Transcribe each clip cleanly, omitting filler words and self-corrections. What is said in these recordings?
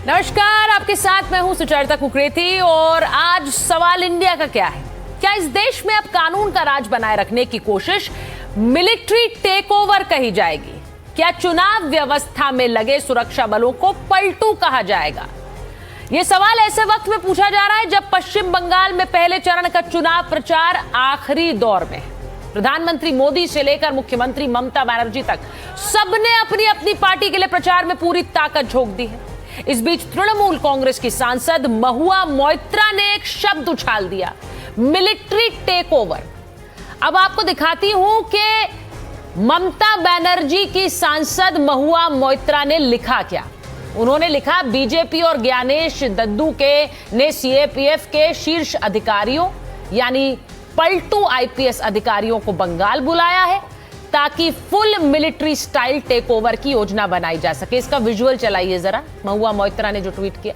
नमस्कार, आपके साथ मैं हूं सुचरिता कुकरेती और आज सवाल इंडिया का क्या है? क्या इस देश में अब कानून का राज बनाए रखने की कोशिश मिलिट्री टेकओवर कही जाएगी? क्या चुनाव व्यवस्था में लगे सुरक्षा बलों को पलटू कहा जाएगा? यह सवाल ऐसे वक्त में पूछा जा रहा है जब पश्चिम बंगाल में पहले चरण का चुनाव प्रचार आखिरी दौर में है। प्रधानमंत्री मोदी से लेकर मुख्यमंत्री ममता बनर्जी तक सबने अपनी अपनी पार्टी के लिए प्रचार में पूरी ताकत झोंक दी है। इस बीच तृणमूल कांग्रेस की सांसद महुआ मोइत्रा ने एक शब्द उछाल दिया, मिलिट्री टेकओवर। अब आपको दिखाती हूं कि ममता बनर्जी की सांसद महुआ मोइत्रा ने लिखा क्या। उन्होंने लिखा, बीजेपी और ज्ञानेश दद्दू ने सीएपीएफ के शीर्ष अधिकारियों यानी पलटू आईपीएस अधिकारियों को बंगाल बुलाया है ताकि फुल मिलिट्री स्टाइल टेकओवर की योजना बनाई जा सके। इसका विजुअल चलाइए जरा, महुआ मोइत्रा ने जो ट्वीट किया।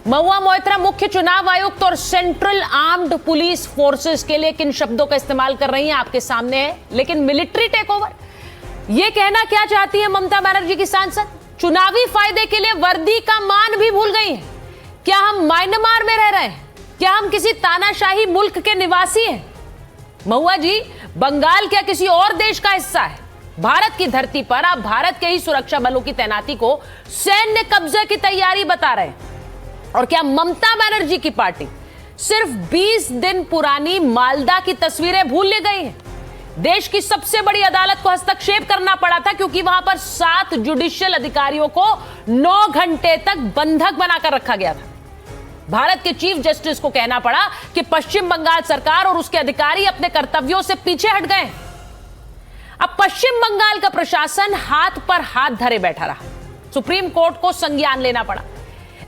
महुआ मोइत्रा मुख्य चुनाव आयुक्त और सेंट्रल आर्म्ड पुलिस फोर्सेस के लिए किन शब्दों का इस्तेमाल कर रही हैं आपके सामने है, लेकिन मिलिट्री टेकओवर यह कहना क्या चाहती है ममता बनर्जी की सांसद? चुनावी फायदे के लिए वर्दी का मान भी भूल गई है। क्या हम म्यांमार में रह रहे हैं? क्या हम किसी तानाशाही मुल्क के निवासी हैं? महुआ जी, बंगाल क्या किसी और देश का हिस्सा है? भारत की धरती पर आप भारत के ही सुरक्षा बलों की तैनाती को सैन्य कब्जे की तैयारी बता रहे हैं। और क्या ममता बनर्जी की पार्टी सिर्फ 20 दिन पुरानी मालदा की तस्वीरें भूल ले गई है? देश की सबसे बड़ी अदालत को हस्तक्षेप करना पड़ा था क्योंकि वहां पर 7 जुडिशियल अधिकारियों को 9 घंटे तक बंधक बनाकर रखा गया था। भारत के चीफ जस्टिस को कहना पड़ा कि पश्चिम बंगाल सरकार और उसके अधिकारी अपने कर्तव्यों से पीछे हट गए। अब पश्चिम बंगाल का प्रशासन हाथ पर हाथ धरे बैठा रहा। सुप्रीम कोर्ट को संज्ञान लेना पड़ा।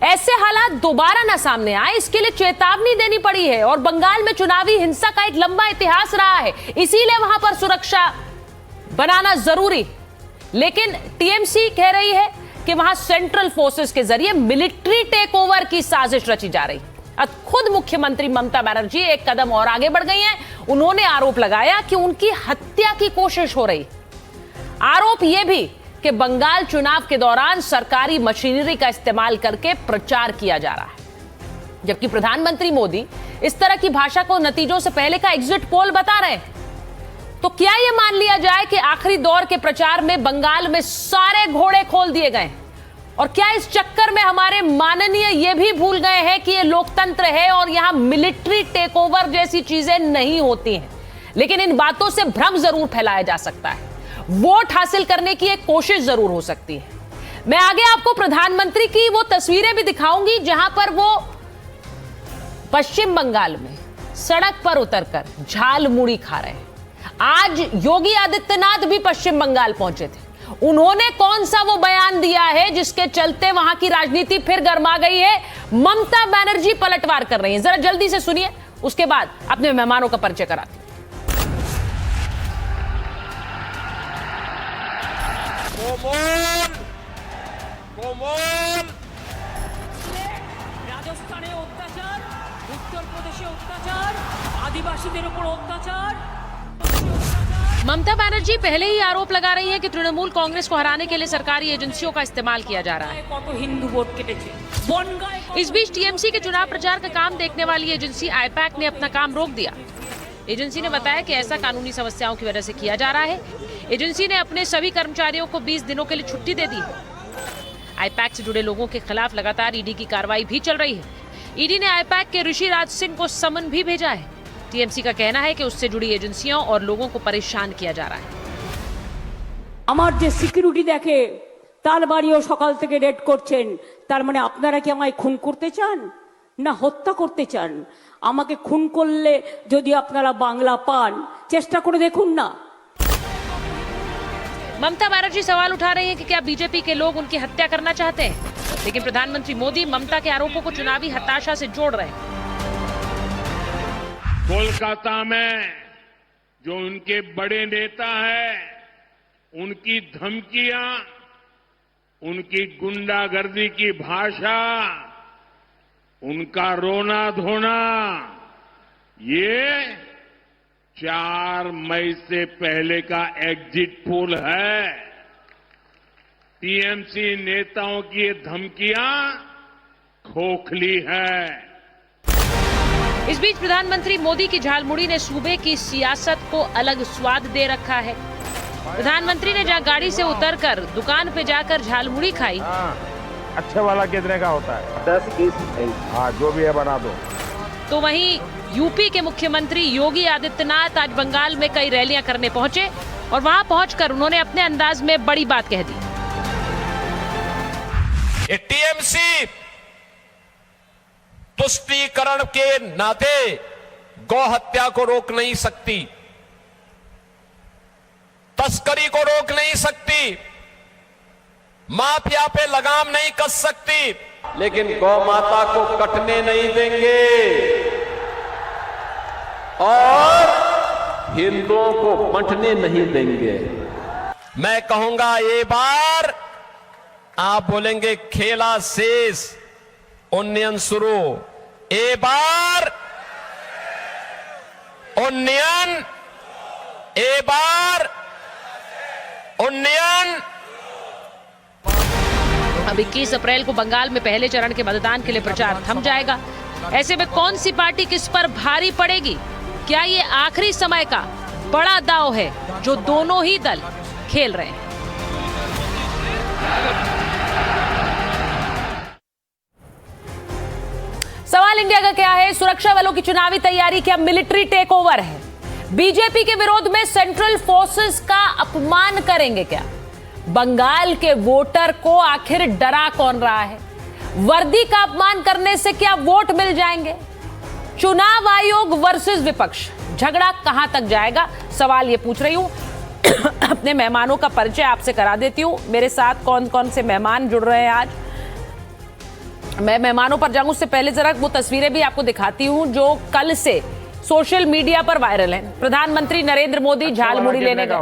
ऐसे हालात दोबारा ना सामने आए, इसके लिए चेतावनी देनी पड़ी है। और बंगाल में चुनावी हिंसा का एक लंबा इतिहास रहा है, इसीलिए वहां पर सुरक्षा बनाना जरूरी। लेकिन टीएमसी कह रही है कि वहां सेंट्रल फोर्सेस के जरिए मिलिट्री टेकओवर की साजिश रची जा रही। अब खुद मुख्यमंत्री ममता बनर्जी एक कदम और आगे बढ़ गई हैं। उन्होंने आरोप लगाया कि उनकी हत्या की कोशिश हो रही। आरोप यह भी कि बंगाल चुनाव के दौरान सरकारी मशीनरी का इस्तेमाल करके प्रचार किया जा रहा है, जबकि प्रधानमंत्री मोदी इस तरह की भाषा को नतीजों से पहले का एग्जिट पोल बता रहे हैं। तो क्या यह मान लिया जाए कि आखिरी दौर के प्रचार में बंगाल में सारे घोड़े खोल दिए गए? और क्या इस चक्कर में हमारे माननीय यह भी भूल गए हैं कि यह लोकतंत्र है और यहां मिलिट्री टेकओवर जैसी चीजें नहीं होती हैं? लेकिन इन बातों से भ्रम जरूर फैलाया जा सकता है, वोट हासिल करने की एक कोशिश जरूर हो सकती है। मैं आगे आपको प्रधानमंत्री की वो तस्वीरें भी दिखाऊंगी जहां पर वो पश्चिम बंगाल में सड़क पर उतरकर झाल मुड़ी खा रहे हैं। आज योगी आदित्यनाथ भी पश्चिम बंगाल पहुंचे थे। उन्होंने कौन सा वो बयान दिया है जिसके चलते वहां की राजनीति फिर गर्मा गई है? ममता बनर्जी पलटवार कर रही हैं। जरा जल्दी से सुनिए, उसके बाद अपने मेहमानों का परिचय कराती हूं। রাজস্থানে অত্যাচার, উত্তরপ্রদেশে অত্যাচার, আদিবাসীদের উপর অত্যাচার। ममता बनर्जी पहले ही आरोप लगा रही है कि तृणमूल कांग्रेस को हराने के लिए सरकारी एजेंसियों का इस्तेमाल किया जा रहा है। কত হিন্দু ভোট কেটেছে বনগাঁয়। इस बीच टीएमसी के चुनाव प्रचार का काम देखने वाली एजेंसी आईपैक ने अपना काम रोक दिया। एजेंसी ने बताया कि ऐसा कानूनी समस्याओं की वजह से किया जा रहा है। एजेंसी ने अपने सभी कर्मचारियों को 20 दिनों के लिए छुट्टी दे दी है। आईपैक से जुड़े लोगों के खिलाफ लगातार ईडी की कार्रवाई भी चल रही है। ईडी ने आईपैक के ऋषि राज सिंह को समन भी भेजा है। टीएमसी का कहना है कि उससे जुड़ी एजेंसियों और लोगों को परेशान किया जा रहा है। আমার যে সিকিউরিটি দেখে তার বাড়িও সকাল থেকে রেড করছেন, তার মানে আপনারা কি আমায় খুন করতে চান না হত্যা করতে চান? আমাকে খুন করলে যদি আপনারা বাংলা পান, চেষ্টা করে দেখুন না। ममता बनर्जी सवाल उठा रही हैं कि क्या बीजेपी के लोग उनकी हत्या करना चाहते हैं, लेकिन प्रधानमंत्री मोदी ममता के आरोपों को चुनावी हताशा से जोड़ रहे हैं। कोलकाता में जो उनके बड़े नेता हैं, उनकी धमकियां, उनकी गुंडागर्दी की भाषा, उनका रोना धोना, ये 4 मई से पहले का एग्जिट पोल है। टीएमसी नेताओं की ये धमकियां खोखली है। इस बीच प्रधानमंत्री मोदी की झालमुड़ी ने सूबे की सियासत को अलग स्वाद दे रखा है। प्रधानमंत्री ने जहां गाड़ी से उतरकर दुकान पे जाकर झालमुड़ी खाई, अच्छे वाला कितने का होता है? 10-20। हाँ, जो भी है बना दो। तो वहीं यूपी के मुख्यमंत्री योगी आदित्यनाथ आज बंगाल में कई रैलियां करने पहुंचे और वहां पहुंचकर उन्होंने अपने अंदाज में बड़ी बात कह दी। टीएमसी तुष्टीकरण के नाते गौ हत्या को रोक नहीं सकती, तस्करी को रोक नहीं सकती, माफिया पे लगाम नहीं कस सकती, लेकिन गौ माता को कटने नहीं देंगे और हिंदुओं को बंटने नहीं देंगे। मैं कहूंगा ये बार आप बोलेंगे खेला शेष, उन्नयन शुरू। ए बार उन्नयन, ए बार उन्नयन। अब 21 अप्रैल को बंगाल में पहले चरण के मतदान के लिए प्रचार थम जाएगा। ऐसे में कौन सी पार्टी किस पर भारी पड़ेगी? क्या ये आखिरी समय का बड़ा दांव है जो दोनों ही दल खेल रहे हैं? सवाल इंडिया का क्या है? सुरक्षा बलों की चुनावी तैयारी क्या मिलिट्री टेक ओवर है? बीजेपी के विरोध में सेंट्रल फोर्सेस का अपमान करेंगे क्या? बंगाल के वोटर को आखिर डरा कौन रहा है? वर्दी का अपमान करने से क्या वोट मिल जाएंगे? चुनाव आयोग वर्सेस विपक्ष, झगड़ा कहां तक जाएगा? सवाल ये पूछ रही हूं। अपने मेहमानों का परिचय आपसे करा देती हूं। मेरे साथ कौन कौन से मेहमान जुड़ रहे हैं आज। मैं मेहमानों पर जाऊं उससे पहले जरा वो तस्वीरें भी आपको दिखाती हूं जो कल से सोशल मीडिया पर वायरल है। प्रधानमंत्री नरेंद्र मोदी झालमुड़ी लेने गए,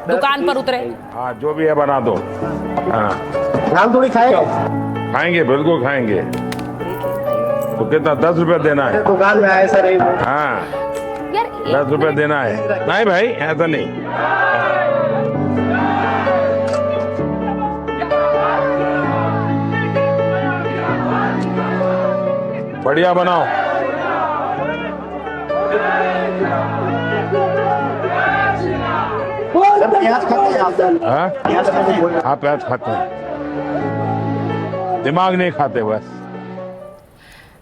दुकान पर उतरे। हाँ, जो भी है बना दो। हाँ, झालमुड़ी खाएंगे? खाएंगे, बिल्कुल खाएंगे। तो कितना 10 रुपए देना है? दुकान में आए सर। हाँ, 10 रुपए देना है। नहीं भाई, ऐसा नहीं। बढ़िया बनाओ। प्याज खाते हैं आप? हाँ, प्याज खाते हैं? हाँ, प्याज खाते हैं, दिमाग नहीं खाते बस।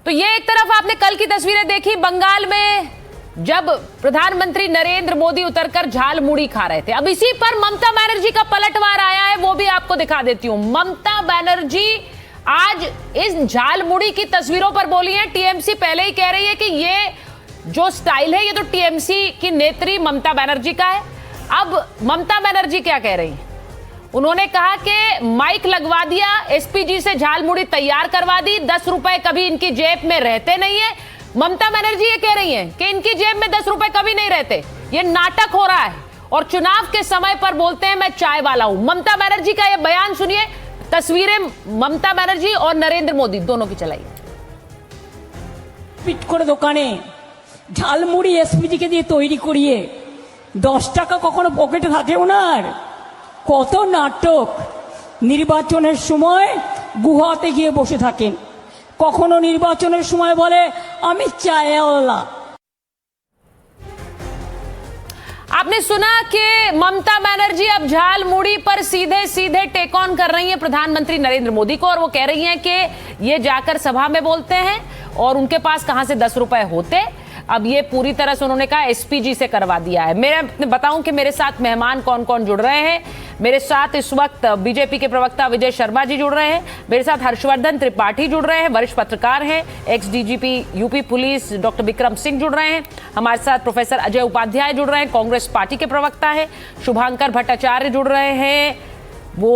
तो ये एक तरफ आपने कल की तस्वीरें देखी बंगाल में जब प्रधानमंत्री नरेंद्र मोदी उतरकर झालमुड़ी खा रहे थे। अब इसी पर ममता बनर्जी का पलटवार आया है, वो भी आपको दिखा देती हूं। ममता बनर्जी आज इस झालमुड़ी की तस्वीरों पर बोली है। टीएमसी पहले ही कह रही है कि ये जो स्टाइल है ये तो टीएमसी की नेत्री ममता बनर्जी का है। अब ममता बनर्जी क्या कह रही है? उन्होंने कहा कि माइक लगवा दिया, एसपीजी से झालमुड़ी तैयार करवा दी, 10 रुपए कभी इनकी जेब में रहते नहीं है। ममता बनर्जी ये कह रही हैं कि इनकी जेब में 10 रुपए कभी नहीं रहते, ये नाटक हो रहा है और चुनाव के समय पर बोलते हैं मैं चाय वाला हूं। ममता बनर्जी का ये बयान सुनिए। तस्वीरें ममता बनर्जी और नरेंद्र मोदी दोनों की चलाई। পিট করে দোকানে ঝালমুড়ি এসপিজি কে দিয়ে তৈরি করিয়ে 10 টাকা কখনো পকেটে থাকে ওনার? কত নাটক! নির্বাচনের সময় গুহাতে গিয়ে বসে থাকেন, কখনো নির্বাচনের সময় বলে আমি চায়ওয়ালা। आपने सुना कि ममता बनर्जी अब झालमुड़ी पर सीधे सीधे टेक ऑन कर रही हैं प्रधानमंत्री नरेंद्र मोदी को और वो कह रही हैं कि ये जाकर सभा में बोलते हैं और उनके पास कहां से 10 रुपए होते। अब ये पूरी तरह से उन्होंने कहा एसपीजी से करवा दिया है। मैं बताऊं कि मेरे साथ मेहमान कौन कौन जुड़ रहे हैं। मेरे साथ इस वक्त बीजेपी के प्रवक्ता विजय शर्मा जी जुड़ रहे हैं, मेरे साथ हर्षवर्धन त्रिपाठी जुड़ रहे हैं, वरिष्ठ पत्रकार हैं, x DGP UP police doctor Vikram Singh जुड़ रहे हैं, हमारे साथ प्रोफेसर अजय उपाध्याय जुड़ रहे हैं, कांग्रेस पार्टी के प्रवक्ता है, शुभांकर भट्टाचार्य जुड़ रहे हैं, वो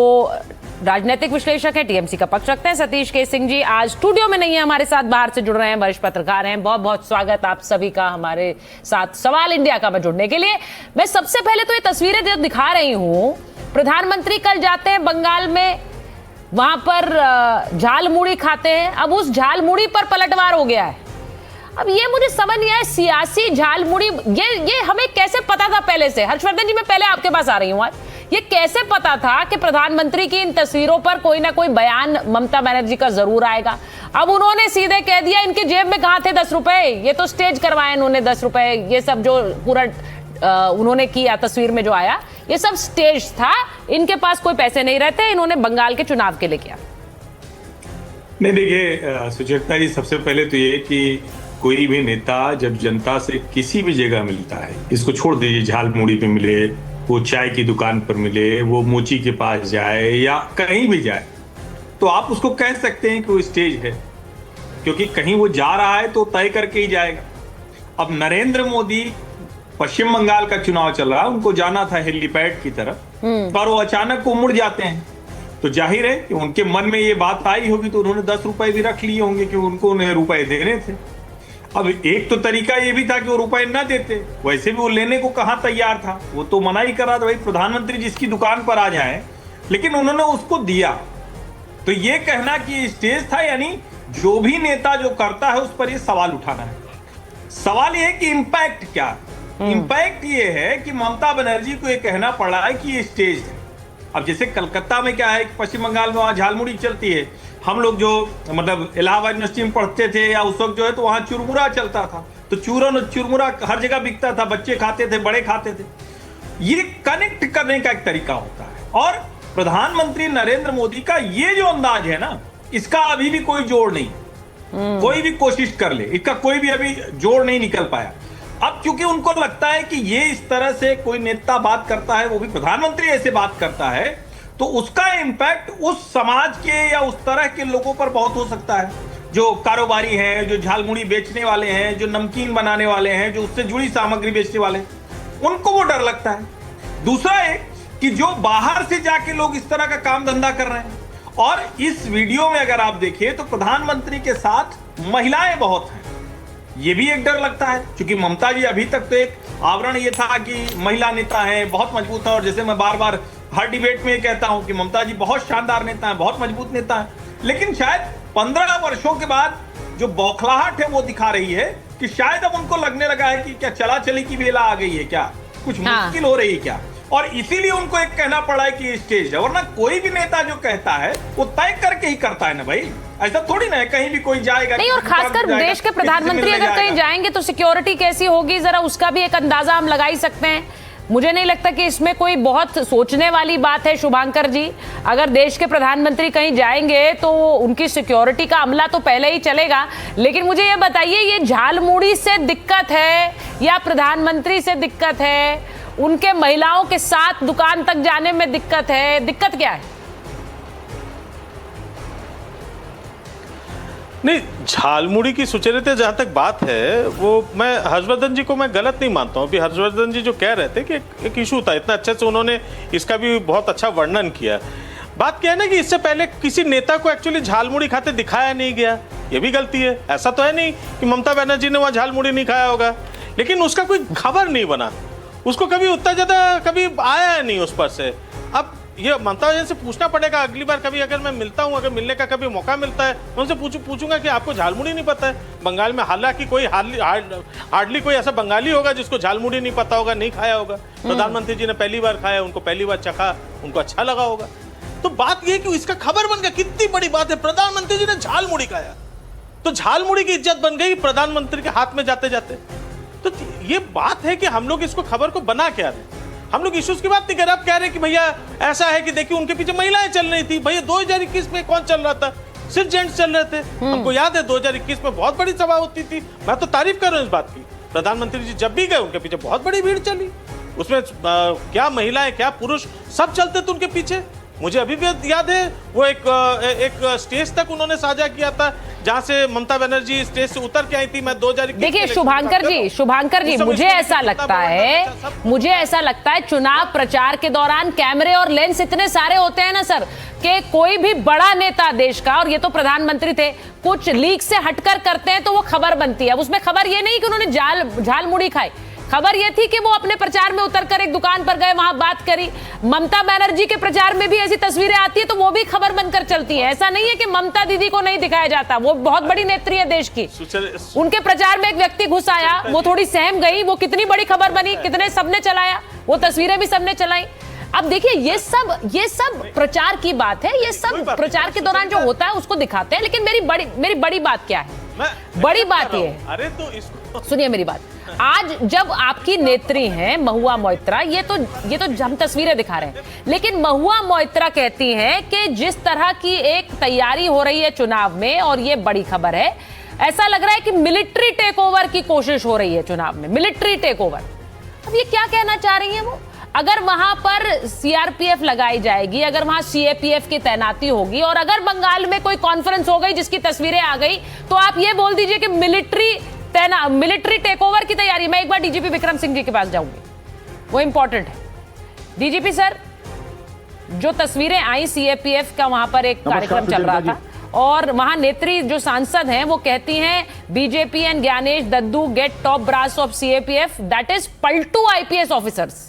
राजनीतिक विश्लेषक है, टीएमसी का पक्ष रखते हैं, सतीश के सिंह जी आज स्टूडियो में नहीं है, हमारे साथ बाहर से जुड़ रहे हैं, वरिष्ठ पत्रकार हैं। बहुत बहुत स्वागत आप सभी का हमारे साथ सवाल इंडिया का में जुड़ने के लिए। मैं सबसे पहले तो ये तस्वीरें जो दिखा रही हूं, प्रधानमंत्री कल जाते हैं बंगाल में, वहां पर झालमुड़ी खाते हैं। अब उस झालमुड़ी पर पलटवार हो गया है। अब ये मुझे समझ नहीं आया, सियासी झालमुड़ी ये हमें कैसे पता था पहले से? हर्षवर्धन जी मैं पहले आपके पास आ रही हूं। आज ये कैसे पता था कि प्रधानमंत्री की इन तस्वीरों पर कोई ना कोई बयान ममता बनर्जी का जरूर आएगा? अब उन्होंने सीधे कह दिया इनके जेब में कहां थे 10 रुपए, ये तो स्टेज करवाए इन्होंने 10 रुपए, ये सब जो पूरा उन्होंने किया तस्वीर में जो आया ये सब स्टेज था, इनके पास कोई पैसे नहीं रहते, इन्होंने बंगाल के चुनाव के लिए किया। नहीं देखिए सुचेता जी, सबसे पहले तो ये कि कोई भी नेता जब जनता से किसी भी जगह मिलता है, इसको छोड़ दीजिए झालमुड़ी पे मिले, वो चाय की दुकान पर मिले, वो मोची के पास जाए या कहीं भी जाए, तो आप उसको कह सकते हैं कि वो स्टेज है, क्योंकि कहीं वो जा रहा है तो तय करके ही जाएगा। अब नरेंद्र मोदी, पश्चिम बंगाल का चुनाव चल रहा है, उनको जाना था हेलीपैड की तरफ, पर वो अचानक को मुड़ जाते हैं, तो जाहिर है कि उनके मन में ये बात आई होगी, तो उन्होंने 10 रुपए भी रख लिए होंगे कि उनको उन्हें रुपए देने थे। अब एक तो तरीका ये भी था कि वो रुपए न देते, वैसे भी वो लेने को कहां तैयार था, वो तो मना ही कर रहा था, भाई प्रधानमंत्री जिसकी दुकान पर आ जाए, लेकिन उन्होंने उसको दिया। तो ये कहना कि स्टेज था, यानी जो भी नेता जो करता है उस पर ये सवाल उठाना है। सवाल ये है कि इंपैक्ट क्या है? इंपैक्ट ये है कि ममता बनर्जी को ये कहना पड़ा है कि ये स्टेज है। अब जैसे कलकत्ता में क्या है कि पश्चिम बंगाल में वहां झालमुड़ी चलती है, हम लोग जो मतलब इलाहाबाद यूनिवर्सिटी में पढ़ते थे या उस वक्त जो है, तो वहां चुरमुरा चलता था, तो चूरन और चुरमुरा हर जगह बिकता था, बच्चे खाते थे, बड़े खाते थे। ये कनेक्ट करने का एक तरीका होता है, और प्रधानमंत्री नरेंद्र मोदी का ये जो अंदाज है ना, इसका अभी भी कोई जोड़ नहीं, कोई भी कोशिश कर ले, इसका कोई भी अभी जोड़ नहीं निकल पाया। अब क्योंकि उनको लगता है कि ये इस तरह से कोई नेता बात करता है, वो भी प्रधानमंत्री ऐसे बात करता है, तो उसका इंपैक्ट उस समाज के या उस तरह के लोगों पर बहुत हो सकता है, जो कारोबारी हैं, जो झालमुड़ी बेचने वाले हैं, जो नमकीन बनाने वाले हैं, जो उससे जुड़ी सामग्री बेचने वाले हैं, उनको वो डर लगता है। दूसरा एक कि जो बाहर से जाके लोग इस तरह का काम धंधा कर रहे हैं, और इस वीडियो में अगर आप देखिए तो प्रधानमंत्री के साथ महिलाएं बहुत हैं, ये भी एक डर लगता है, क्योंकि ममता जी अभी तक तो एक आवरण ये था कि महिला नेता हैं, बहुत मजबूत है, और जैसे मैं बार बार हर डिबेट में ये कहता हूं कि ममता जी बहुत शानदार नेता हैं, बहुत मजबूत नेता हैं, लेकिन शायद 15 वर्षों के बाद जो बौखलाहट है वो दिखा रही है कि शायद अब उनको लगने लगा है कि क्या चला चली की बेला आ गई है, क्या कुछ मुश्किल हो रही है क्या, और इसीलिए उनको एक कहना पड़ा है कि स्टेज है। वरना कोई भी नेता जो कहता है वो तय करके ही करता है ना भाई, ऐसा थोड़ी ना है कहीं भी कोई जाएगा नहीं। और खासकर देश के प्रधानमंत्री अगर कहीं जाएंगे तो सिक्योरिटी कैसी होगी, जरा उसका भी एक अंदाजा हम लगा ही सकते हैं। मुझे नहीं लगता कि इसमें कोई बहुत सोचने वाली बात है शुभांकर जी। अगर देश के प्रधानमंत्री कहीं जाएंगे तो उनकी सिक्योरिटी का अमला तो पहले ही चलेगा। लेकिन मुझे ये बताइए, ये झालमुड़ी से दिक्कत है या प्रधानमंत्री से दिक्कत है, उनके महिलाओं के साथ दुकान तक जाने में दिक्कत है, दिक्कत क्या है? नहीं, झालमुड़ी की सुचरिता जहां तक बात है, वो मैं हर्षवर्धन जी को मैं गलत नहीं मानता हूं। हर्षवर्धन जी जो कह रहे थे कि एक इशू था, इतना अच्छे से उन्होंने इसका भी बहुत अच्छा वर्णन किया। बात क्या है ना कि इससे पहले किसी नेता को एक्चुअली झालमुड़ी खाते दिखाया नहीं गया, ये भी गलती है। ऐसा तो है नहीं कि ममता बनर्जी ने वहां झालमुड़ी नहीं खाया होगा, लेकिन उसका कोई खबर नहीं बना, उसको कभी उतना ज्यादा कभी आया नहीं उस पर से। अब ये ममता जी से पूछना पड़ेगा अगली बार कभी अगर मैं मिलता हूं, अगर मिलने का कभी मौका मिलता है, मैं उनसे पूछूंगा कि आपको झालमुड़ी नहीं पता है बंगाल में। हालांकि कोई हार्डली कोई ऐसा बंगाली होगा जिसको झालमुड़ी नहीं पता होगा, नहीं खाया होगा। प्रधानमंत्री जी ने पहली बार खाया, उनको पहली बार चखा, उनको अच्छा लगा होगा। तो बात यह कि इसका खबर बन गया, कितनी बड़ी बात है, प्रधानमंत्री जी ने झालमुड़ी खाया, तो झालमुड़ी की इज्जत बन गई प्रधानमंत्री के हाथ में जाते जाते। तो ये बात है कि हम लोग इसको खबर को बना क्या रहे, हम लोग इश्यूज की बात नहीं कर रहे। आप कह रहे कि भैया ऐसा है कि देखिए उनके पीछे महिलाएं चल रही थी। भैया 2021 में कौन चल रहा था? सिर्फ जेंट्स चल रहे थे। हमको याद है 2021 में बहुत बड़ी सभा होती थी, मैं तो तारीफ कर रहा हूं इस बात की। प्रधानमंत्री जी जब भी गए उनके पीछे बहुत बड़ी भीड़ चली, उसमें क्या महिलाएं क्या पुरुष सब चलते थे उनके पीछे। मुझे अभी भी याद है वो एक स्टेज तक उन्होंने साझा किया था जहां से ममता बनर्जी स्टेज से उतर के आई थी। मैं 2021 देखिए शुभांकर जी मुझे ऐसा लगता है चुनाव प्रचार के दौरान कैमरे और लेंस इतने सारे होते हैं ना सर, कि कोई भी बड़ा नेता देश का, और ये तो प्रधानमंत्री थे, कुछ लीक से हटकर करते हैं तो वो खबर बनती है। उसमें खबर ये नहीं कि उन्होंने झालमुड़ी खाई, खबर यह थी कि वो अपने प्रचार में उतरकर एक दुकान पर गए, वहां बात करी। ममता बनर्जी के प्रचार में भी ऐसी तस्वीरें आती है तो वो भी खबर बनकर चलती है। ऐसा नहीं है कि ममता दीदी को नहीं दिखाया जाता, वो बहुत बड़ी नेत्री है देश की। उनके प्रचार में एक व्यक्ति घुस आया, वो थोड़ी सहम गई, वो कितनी बड़ी खबर बनी, कितने सबने चलाया, वो तस्वीरें भी सबने चलाई। अब देखिए ये सब प्रचार की बात है, ये सब प्रचार के दौरान जो होता है उसको दिखाते हैं। लेकिन मेरी बड़ी बात क्या है? बड़ी बात ये है, अरे तो इसको सुनिए मेरी बात। आज जब आपकी नेत्री हैं महुआ मोइत्रा, ये तो हम तस्वीरें दिखा रहे हैं, लेकिन महुआ मोइत्रा कहती हैं कि जिस तरह की एक तैयारी हो रही है चुनाव में, और ये बड़ी खबर है, ऐसा लग रहा है कि मिलिट्री टेक ओवर की कोशिश हो रही है चुनाव में, मिलिट्री टेक ओवर। अब ये क्या कहना चाह रही है वो? अगर वहां पर सीआरपीएफ लगाई जाएगी, अगर वहां सीएपीएफ की तैनाती होगी, और अगर बंगाल में कोई कॉन्फ्रेंस हो गई जिसकी तस्वीरें आ गई, तो आप ये बोल दीजिए कि मिलिट्री टेक ओवर की तैयारी। मैं एक बार डीजीपी विक्रम सिंह जी के पास जाऊंगी, वो इंपॉर्टेंट है। डीजीपी सर, जो तस्वीरें आई सीएपीएफ का, वहां पर एक कार्यक्रम चल रहा था और वहां नेत्री जो सांसद हैं वो कहती हैं BJP and Gyanesh Daddu get top brass of CAPF, that is पलटू आईपीएस ऑफिसर्स।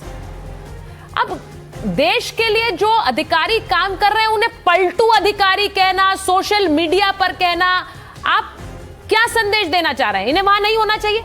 अब देश के लिए जो अधिकारी काम कर रहे हैं उन्हें पलटू अधिकारी कहना, सोशल मीडिया पर कहना, आप क्या संदेश देना चाह रहे हैं? इन्हें वहां नहीं होना चाहिए?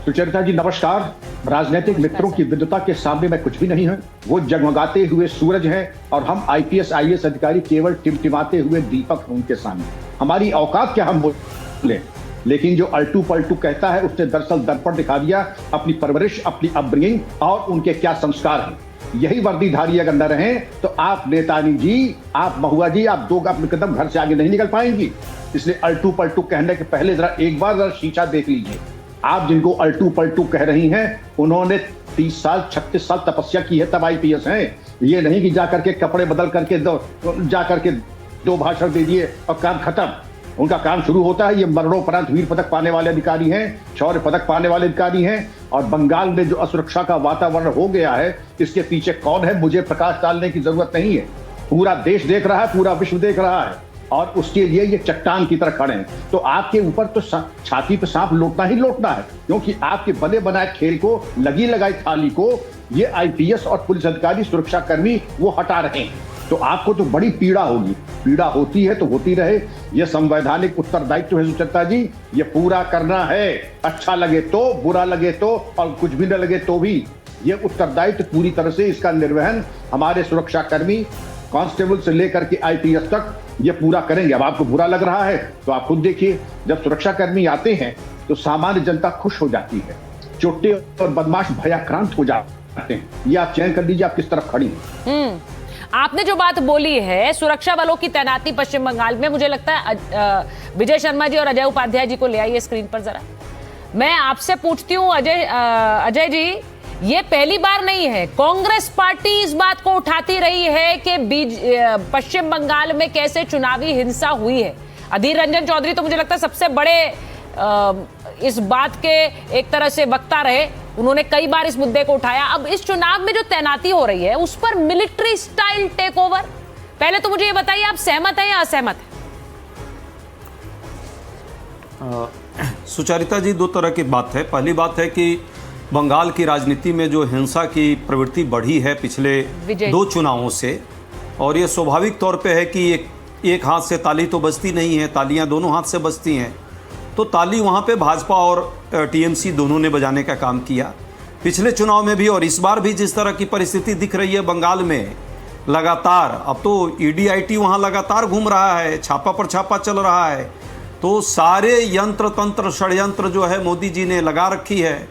सुचरिता जी नमस्कार। राजनीतिक मित्रों की विद्वता के सामने मैं कुछ भी नहीं हूं। वो जगमगाते हुए सूरज हैं और हम आईपीएस आईएएस अधिकारी केवल टिमटिमाते हुए दीपक हैं उनके सामने। हमारी औकात क्या हम बोले, लेकिन जो अल्टू पलटू कहता है उसने दरअसल दर्पण दिखा दिया अपनी परवरिश, अपनी अपब्रिंगिंग और उनके क्या संस्कार हैं। यही वर्दीधारी अगर न रहे तो आप नेतानी जी, आप महुआ जी, आप दो अपने कदम घर से आगे नहीं निकल पाएंगी। इसलिए अल्टू पलटू कहने के पहले जरा एक बार जरा शीशा देख लीजिए। आप जिनको अल्टू पलटू कह रही हैं उन्होंने 30 साल 36 साल तपस्या की है, तब आईपीएस हैं। ये नहीं कि जाकर के कपड़े बदल करके दो भाषण दे दिए और काम खत्म। उनका काम शुरू होता है। ये मरणोपरांत वीर पदक पाने वाले अधिकारी हैं, शौर्य पदक पाने वाले अधिकारी हैं। और बंगाल में जो असुरक्षा का वातावरण हो गया है, इसके पीछे कौन है मुझे प्रकाश डालने की जरूरत नहीं है। पूरा देश देख रहा है, पूरा विश्व देख रहा है, और उसके लिए ये चट्टान की तरह खड़े हैं। तो आपके ऊपर तो छाती पे सांप लौटना ही लौटना है, क्योंकि आपके बने बनाए खेल को, लगी लगाई थाली को ये आईपीएस और पुलिस अधिकारी, सुरक्षा कर्मी वो हटा रहे हैं। तो आपको तो बड़ी पीड़ा होगी। पीड़ा होती है तो होती रहे, ये संवैधानिक उत्तरदायित्व है सुचरिता जी, ये पूरा करना है। अच्छा लगे तो, बुरा लगे तो, और कुछ भी न लगे तो भी ये उत्तरदायित्व पूरी तरह से इसका निर्वहन हमारे सुरक्षा कर्मी, कांस्टेबल से लेकर के आईपीएस तक ये पूरा करेंगे। अब आपको बुरा लग रहा है तो आप खुद देखिए, जब सुरक्षा कर्मी आते हैं तो सामान्य जनता खुश हो जाती है, चोटे और बदमाश भयाक्रांत हो जाते हैं। ये आप चयन कर लीजिए आप किस तरफ खड़ी हैं। आपने जो बात बोली है सुरक्षा बलों की तैनाती पश्चिम बंगाल में, मुझे लगता है विजय शर्मा जी और अजय उपाध्याय जी को ले आइए स्क्रीन पर जरा। मैं आपसे पूछती हूँ अजय जी, ये पहली बार नहीं है, कांग्रेस पार्टी इस बात को उठाती रही है कि पश्चिम बंगाल में कैसे चुनावी हिंसा हुई है। अधीर रंजन चौधरी तो मुझे लगता है सबसे बड़े इस बात के एक तरह से वक्ता रहे, उन्होंने कई बार इस मुद्दे को उठाया। अब इस चुनाव में जो तैनाती हो रही है उस पर मिलिट्री स्टाइल टेक ओवर, पहले तो मुझे ये बताइए आप सहमत हैं या असहमत हैं? सुचरिता जी, दो तरह की बात है। पहली बात है कि बंगाल की राजनीति में जो हिंसा की प्रवृत्ति बढ़ी है पिछले 2 चुनावों से, और ये स्वाभाविक तौर पे है कि एक हाथ से ताली तो बजती नहीं है, तालियां दोनों हाथ से बजती हैं। तो ताली वहाँ पे भाजपा और टीएमसी दोनों ने बजाने का काम किया पिछले चुनाव में भी, और इस बार भी जिस तरह की परिस्थिति दिख रही है बंगाल में लगातार, अब तो ईडीआईटी वहाँ लगातार घूम रहा है, छापा पर छापा चल रहा है। तो सारे यंत्र तंत्र षड्यंत्र जो है मोदी जी ने लगा रखी है,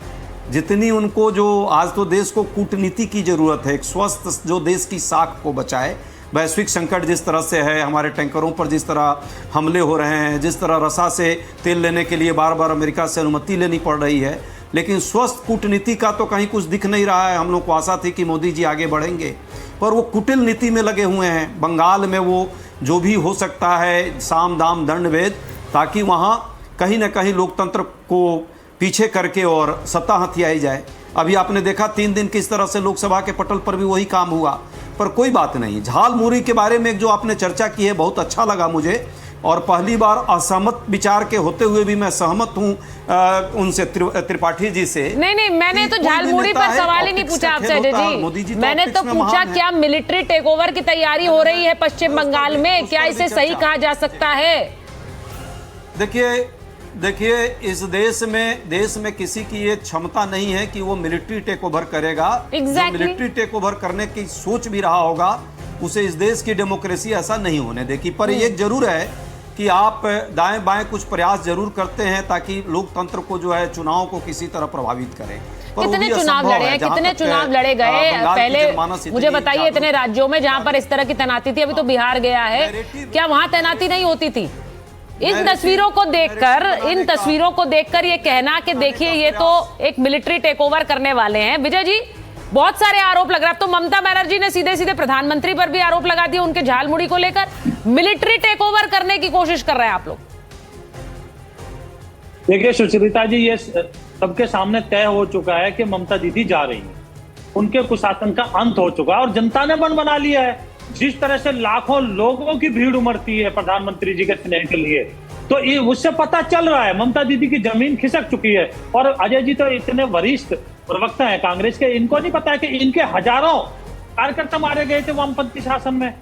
जितनी उनको जो आज तो देश को कूटनीति की ज़रूरत है, एक स्वस्थ जो देश की साख को बचाए। वैश्विक संकट जिस तरह से है, हमारे टैंकरों पर जिस तरह हमले हो रहे हैं, जिस तरह रसा से तेल लेने के लिए बार बार अमेरिका से अनुमति लेनी पड़ रही है, लेकिन स्वस्थ कूटनीति का तो कहीं कुछ दिख नहीं रहा है। हम लोग को आशा थी कि मोदी जी आगे बढ़ेंगे, पर वो कुटिल नीति में लगे हुए हैं। बंगाल में वो जो भी हो सकता है साम दाम दंड भेद, ताकि वहाँ कहीं ना कहीं लोकतंत्र को पीछे करके और सत्ता हथियाई जाए। अभी आपने देखा 3 दिन किस तरह से लोकसभा के पटल पर भी वही काम हुआ। पर कोई बात नहीं, झालमुरी के बारे में जो आपने चर्चा की है बहुत अच्छा लगा मुझे, और पहली बार असहमत विचार के होते हुए भी मैं सहमत हूँ उनसे, त्रिपाठी जी से। नहीं, मैंने तो झालमुरी पर सवाल ही नहीं पूछा आपसे अजय जी, मैंने तो पूछा क्या मिलिट्री टेक ओवर की तैयारी हो रही है पश्चिम बंगाल में, क्या इसे सही कहा जा सकता है? देखिए, देखिए, इस देश में किसी की ये क्षमता नहीं है कि वो मिलिट्री टेक ओवर करेगा। जो मिलिट्री टेक ओवर करने की सोच भी रहा होगा उसे इस देश की डेमोक्रेसी ऐसा नहीं होने देगी। पर एक जरूर है कि आप दाएं बाएं कुछ प्रयास जरूर करते हैं ताकि लोकतंत्र को जो है चुनाव को किसी तरह प्रभावित करें। कितने चुनाव लड़े हैं, कितने चुनाव लड़े गए पहले मुझे बताइए, इतने राज्यों में जहां पर इस तरह की तैनाती थी, अभी तो बिहार गया है, क्या वहां तैनाती नहीं होती थी? इन तस्वीरों को देखकर ये कहना कि देखिए ये तो एक मिलिट्री टेक ओवर करने वाले हैं। विजय जी, बहुत सारे आरोप लग रहा है। तो ममता बनर्जी ने सीधे सीधे प्रधानमंत्री पर भी आरोप लगा दिया उनके झालमुड़ी को लेकर। मिलिट्री टेक ओवर करने की कोशिश कर रहे हैं आप लोग। देखिए सुचरिता जी, ये सबके सामने तय हो चुका है कि ममता दीदी जा रही है, उनके कुशासन का अंत हो चुका है और जनता ने मन बना लिया है। जिस तरह से लाखों लोगों की भीड़ उमड़ती है प्रधानमंत्री जी के स्नेह के लिए, तो ये उससे पता चल रहा है ममता दीदी की जमीन खिसक चुकी है। और अजय जी तो इतने वरिष्ठ प्रवक्ता हैं कांग्रेस के, इनको नहीं पता है कि इनके हजारों कार्यकर्ता मारे गए थे वामपंथी शासन में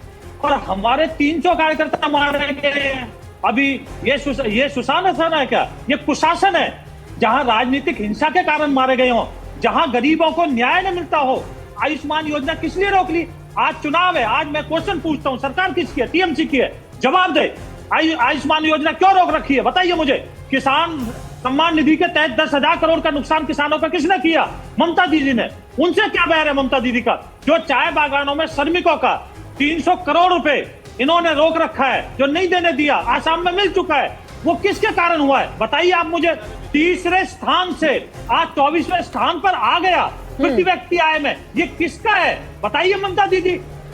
और हमारे 300 कार्यकर्ता मारे गए हैं। अभी ये सुशासन है क्या? ये कुशासन है, जहां राजनीतिक हिंसा के कारण मारे गए हो, जहां गरीबों को न्याय न मिलता हो। आयुष्मान योजना किस लिए रोक ली? आज चुनाव है, आज मैं क्वेश्चन पूछता हूं, सरकार किसकी है? टीएमसी की है, जवाब दे। आयुष्मान योजना क्यों रोक रखी है बताइए मुझे। किसान सम्मान निधि के तहत 10,000 करोड़ का नुकसान किसानों का किसने किया? ममता दीदी ने। उनसे क्या बैर है ममता दीदी का? जो चाय बागानों में श्रमिकों का 300 करोड़ रुपए इन्होंने रोक रखा है, जो नहीं देने दिया, आसाम में मिल चुका है, वो किसके कारण हुआ है बताइए आप मुझे। तीसरे स्थान से आज 24वें स्थान पर आ गया प्रति व्यक्ति आय में, ये किसका है बताइए ममता दीदी?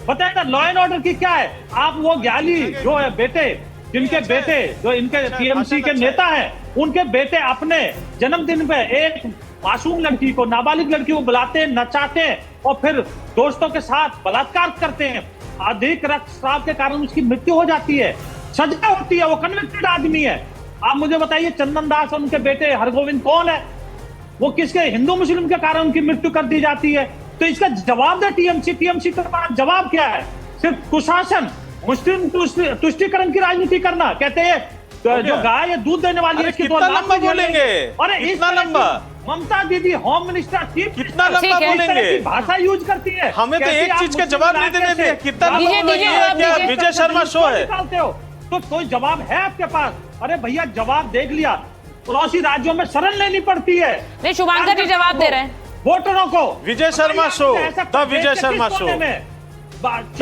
बताइए ना, लॉ एंड ऑर्डर की क्या है? आप वो ग्याली जो है बेटे, जिनके बेटे जो इनके टीएमसी के नेता हैं, उनके बेटे अपने जन्मदिन पे एक मासूम लड़की को, नाबालिग लड़की को बुलाते हैं, नचाते हैं और फिर दोस्तों के साथ बलात्कार करते हैं। अधिक रक्तस्राव के कारण उसकी मृत्यु हो जाती है, सजा होती है, वो कन्विक्टेड आदमी है। आप मुझे बताइए चंदन दास और उनके बेटे हरगोविंद कौन है? वो किसके? हिंदू मुस्लिम के कारण उनकी मृत्यु कर दी जाती है। तो इसका जवाब दे टीएमसी के पास जवाब क्या है? सिर्फ कुशासन, मुस्लिम तुष्टिकरण की राजनीति करना। कहते हैं तो जो गाय दूध देने वाली है, कितना लंबा बोलेंगे? अरे इतना लंबा ममता दीदी होम मिनिस्टर चीफ कितना लंबा बोलेंगे? भाषा यूज करती है। हमें तो एक चीज का जवाब नहीं देने दिया। कितना लंबा बोलेंगे? विजय शर्मा शो है तो कोई जवाब है आपके पास? अरे भैया जवाब देख लिया, पड़ोसी राज्यों में शरण लेनी पड़ती है। नहीं, शुभांकर जी जवाब दे रहे हैं वोटरों को। Vijay Sharma show, the Vijay Sharma show,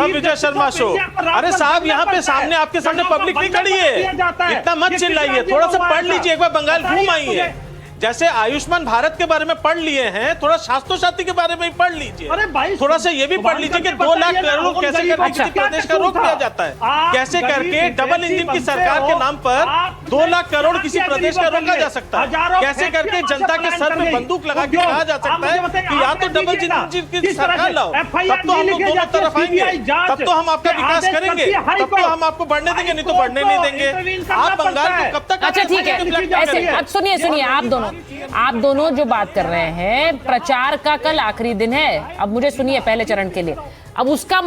Vijay Sharma show. अरे साहब, यहाँ पे सामने आपके सामने पब्लिक नहीं खड़ी है, इतना मत चिल्लाइए, थोड़ा सा पढ़ लीजिए, एक बार बंगाल घूम आइए। जैसे आयुष्मान भारत के बारे में पढ़ लिए हैं, थोड़ा स्वास्थ्य साथी के बारे में पढ़ लीजिए। अरे भाई, थोड़ा सा ये भी पढ़ लीजिए कि 2 लाख करोड़ कैसे करके किसी प्रदेश का रोक दिया जाता है, कैसे करके डबल इंजन की सरकार के नाम पर 2 लाख करोड़ किसी प्रदेश का रोका जा सकता है, कैसे करके जनता के सर में बंदूक लगा के कहा जा सकता है कि या तो डबल इंजन की सरकार लाओ, तब तो हम लोग दोनों तरफ आएंगे, तब तो हम आपका विकास करेंगे, तब तो हम आपको बढ़ने देंगे, नहीं तो बढ़ने नहीं देंगे। आप बंगाल को कब तक? अच्छा ठीक है, ऐसे सुनिए आप दोनों जो बात कर रहे हैं, प्रचार का कल आखिरी दिन है। अब मुझे सुनिए पहले चरण के लिए। अब उसका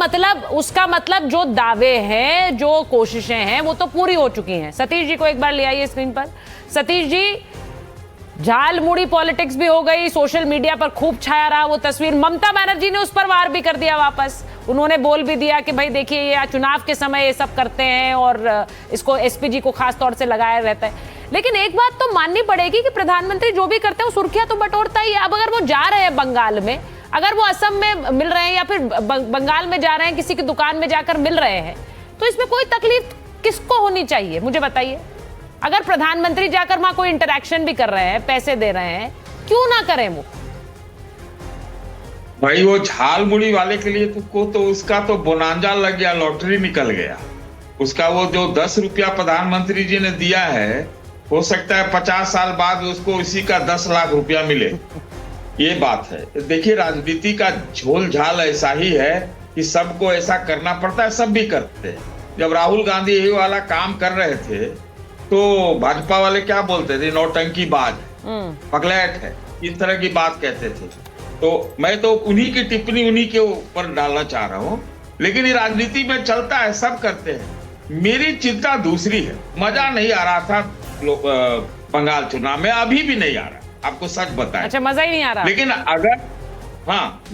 मतलब जो दावे हैं, जो कोशिशें हैं, वो तो पूरी हो चुकी हैं। सतीश जी को एक बार ले आइए स्क्रीन पर। सतीश जी, झालमुड़ी पॉलिटिक्स भी हो गई, सोशल मीडिया पर खूब छाया रहा वो तस्वीर। ममता बनर्जी ने उस पर वार भी कर दिया वापस। उन्होंने बोल भी दिया कि भाई देखिए ये चुनाव के समय ये सब करते हैं और इसको एसपीजी को खास तौर से लगाया रहता है। लेकिन एक बात तो माननी पड़ेगी कि प्रधानमंत्री जो भी करते हैं सुर्खियां तो बटोरता ही है। अब अगर वो जा रहे हैं बंगाल में, अगर वो असम में मिल रहे हैं या फिर बंगाल में जा रहे हैं, किसी की दुकान में जाकर मिल रहे हैं, तो इसमें कोई तकलीफ किसको होनी चाहिए मुझे बताइए। अगर प्रधानमंत्री जाकर वहां कोई इंटरेक्शन भी कर रहे हैं, पैसे दे रहे हैं, क्यों ना करें वो? भाई वो झालमुड़ी वाले के लिए तुमको तो उसका तो बोनांजा लग गया, लॉटरी निकल गया। उसका वो जो 10 रुपया प्रधानमंत्री जी ने दिया है, हो सकता है 50 साल बाद उसको इसी का 10 लाख रुपया मिले। ये बात है। देखिए राजनीति का झोल झाल ऐसा ही है कि सबको ऐसा करना पड़ता है, सब भी करते हैं। जब राहुल गांधी यही वाला काम कर रहे थे तो भाजपा वाले क्या बोलते थे? नौटंकीबाज, पगलैट है, इस तरह की बात कहते थे। तो मैं तो उन्हीं की टिप्पणी उन्हीं के ऊपर डालना चाह रहा हूँ। लेकिन ये राजनीति में चलता है, सब करते हैं। मेरी चिंता दूसरी है। मजा नहीं आ रहा था बंगाल चुनाव में, अभी भी नहीं आ रहा, आपको सच बताएं। अच्छा, मजा ही नहीं आ रहा। लेकिन अगर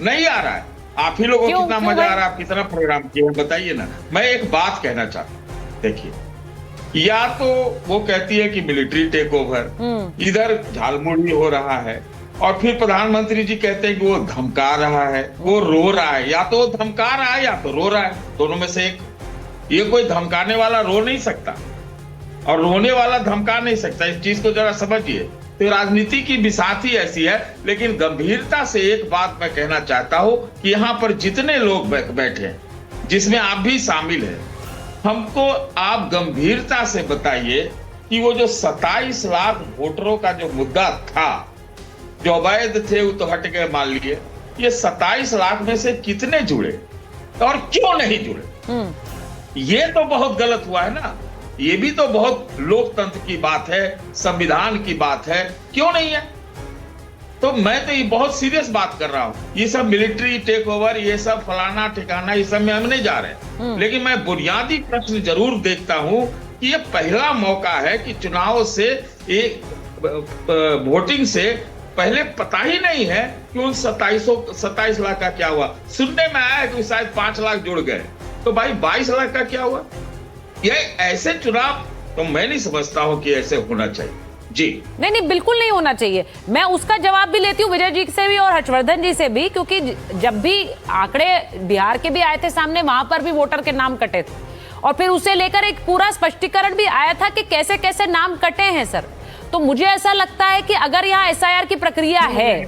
नहीं आ रहा है, आप ही लोगों को कितना मजा आ रहा है, आप कितना प्रोग्राम किए बताइए ना। मैं एक बात कहना चाहता हूं, देखिए, या तो वो कहती है कि मिलिट्री टेक ओवर, इधर झालमुड़ी हो रहा है, और फिर प्रधानमंत्री जी कहते हैं कि वो धमका रहा है, वो रो रहा है। या तो वो धमका रहा है या तो रो रहा है, दोनों में से एक। ये कोई धमकाने वाला रो नहीं सकता और रोने वाला धमका नहीं सकता, इस चीज को जरा समझिए। तो राजनीति की बिसाती ऐसी है। लेकिन गंभीरता से एक बात मैं कहना चाहता हूं कि यहां पर जितने लोग बैठे हैं, जिसमें आप भी शामिल हैं, हमको आप गंभीरता से बताइए कि वो जो 27 लाख वोटरों का जो मुद्दा था, जो अवैध थे वो तो हट गए, मान लिए, ये 27 लाख में से कितने जुड़े और क्यों नहीं जुड़े? ये तो बहुत गलत हुआ है ना। ये भी तो बहुत लोकतंत्र की बात है, संविधान की बात है, क्यों नहीं है? तो मैं तो ये बहुत सीरियस बात कर रहा हूं। ये सब मिलिट्री टेक ओवर, ये सब फलाना ठिकाना, ये सब में हम नहीं जा रहे। लेकिन मैं बुनियादी प्रश्न जरूर देखता हूं कि ये पहला मौका है कि चुनाव से, एक वोटिंग से पहले पता ही नहीं है कि उन 27 लाख का क्या हुआ। सुनने में आया कि शायद 5 लाख जुड़ गए, तो भाई 22 लाख का क्या हुआ? ये ऐसे चुनाव तो मैं नहीं समझता हूं कि ऐसे होना चाहिए। जी नहीं, बिल्कुल नहीं होना चाहिए। मैं उसका जवाब भी लेती हूँ विजय जी से भी और हर्षवर्धन जी से भी, क्योंकि जब भी आंकड़े बिहार के भी आए थे सामने, वहां पर भी वोटर के नाम कटे थे और फिर उसे लेकर एक पूरा स्पष्टीकरण भी आया था कि कैसे कैसे नाम कटे हैं सर। तो मुझे ऐसा लगता है कि अगर यहाँ SIR की प्रक्रिया है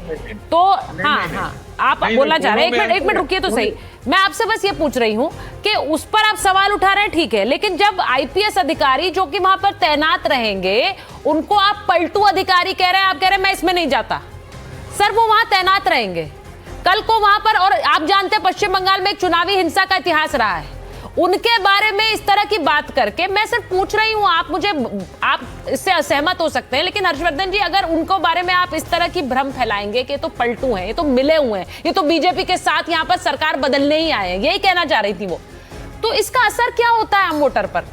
तो हाँ, आप बोलना चाह रहे हैं, एक मिनट रुकिए तो सही। मैं आपसे बस ये पूछ रही हूँ कि उस पर आप सवाल उठा रहे हैं, ठीक है, लेकिन जब IPS अधिकारी जो कि वहां पर तैनात रहेंगे, उनको आप पलटू अधिकारी कह रहे हैं, आप कह रहे हैं मैं इसमें नहीं जाता। सर वो वहां तैनात रहेंगे कल को वहां पर, और आप जानते हैं पश्चिम बंगाल में एक चुनावी हिंसा का इतिहास रहा है, उनके बारे में इस तरह की बात करके मैं सिर्फ पूछ रही हूं, आप इससे असहमत हो सकते हैं, लेकिन हर्षवर्धन जी, अगर उनको बारे में आप इस तरह की भ्रम फैलाएंगे कि ये तो पलटू हैं, ये तो मिले हुए हैं, ये तो बीजेपी के साथ यहां पर सरकार बदलने ही आए हैं, यही कहना चाह रही थी वो, तो इसका असर क्या होता है आम वोटर पर?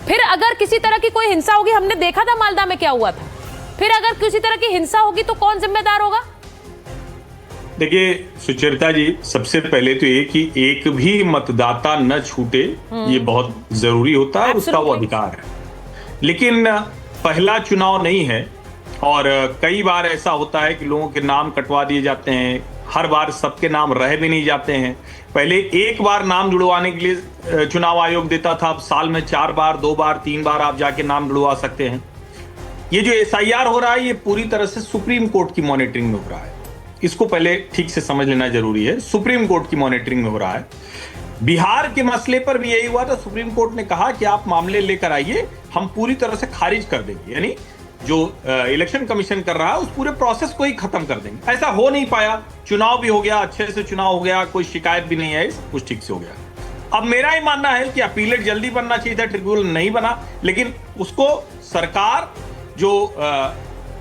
फिर अगर किसी तरह की कोई हिंसा होगी, हमने देखा था मालदा में क्या हुआ था, फिर अगर किसी तरह की हिंसा होगी तो कौन जिम्मेदार होगा? देखिए सुचरिता जी, सबसे पहले तो ये कि एक भी मतदाता न छूटे, ये बहुत जरूरी होता है, उसका वो अधिकार है। लेकिन पहला चुनाव नहीं है और कई बार ऐसा होता है कि लोगों के नाम कटवा दिए जाते हैं, हर बार सबके नाम रह भी नहीं जाते हैं। पहले एक बार नाम जुड़वाने के लिए चुनाव आयोग देता था, अब साल में 4 बार, 2 बार, 3 बार आप जाके नाम जुड़वा सकते हैं। ये जो SIR हो रहा है, ये पूरी तरह से सुप्रीम कोर्ट की मॉनिटरिंग में हो रहा है, इसको पहले ठीक से समझ लेना जरूरी है। सुप्रीम कोर्ट की मॉनिटरिंग में हो रहा है। बिहार के मसले पर भी यही हुआ था, सुप्रीम कोर्ट ने कहा कि आप मामले लेकर आइए, हम पूरी तरह से खारिज कर देंगे, यानी जो इलेक्शन कमीशन कर रहा है उस पूरे प्रोसेस को ही खत्म कर देंगे। ऐसा हो नहीं पाया, चुनाव भी हो गया, अच्छे से चुनाव हो गया, कोई शिकायत भी नहीं आई, सब कुछ ठीक से हो गया। अब मेरा ही मानना है कि अपीलेट जल्दी बनना चाहिए था, ट्रिब्यूनल नहीं बना, लेकिन उसको सरकार जो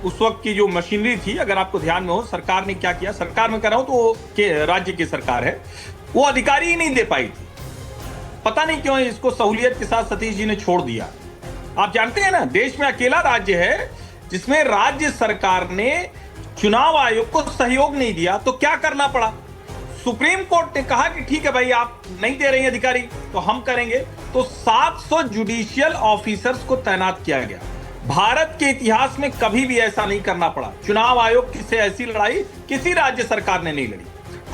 उस वक्त की जो मशीनरी थी, अगर आपको ध्यान में हो, सरकार ने क्या किया, सरकार में कह रहा हूं तो राज्य की सरकार है, वो अधिकारी ही नहीं दे पाई थी। पता नहीं क्यों इसको सहूलियत के साथ सतीश जी ने छोड़ दिया। आप जानते हैं ना, देश में अकेला राज्य है जिसमें राज्य सरकार ने चुनाव आयोग को सहयोग नहीं दिया, तो क्या करना पड़ा? सुप्रीम कोर्ट ने कहा कि ठीक है भाई, आप नहीं दे रहे हैं अधिकारी तो हम करेंगे, तो 700 जुडिशियल ऑफिसर्स को तैनात किया गया। भारत के इतिहास में कभी भी ऐसा नहीं करना पड़ा, चुनाव आयोग से ऐसी लड़ाई किसी राज्य सरकार ने नहीं लड़ी।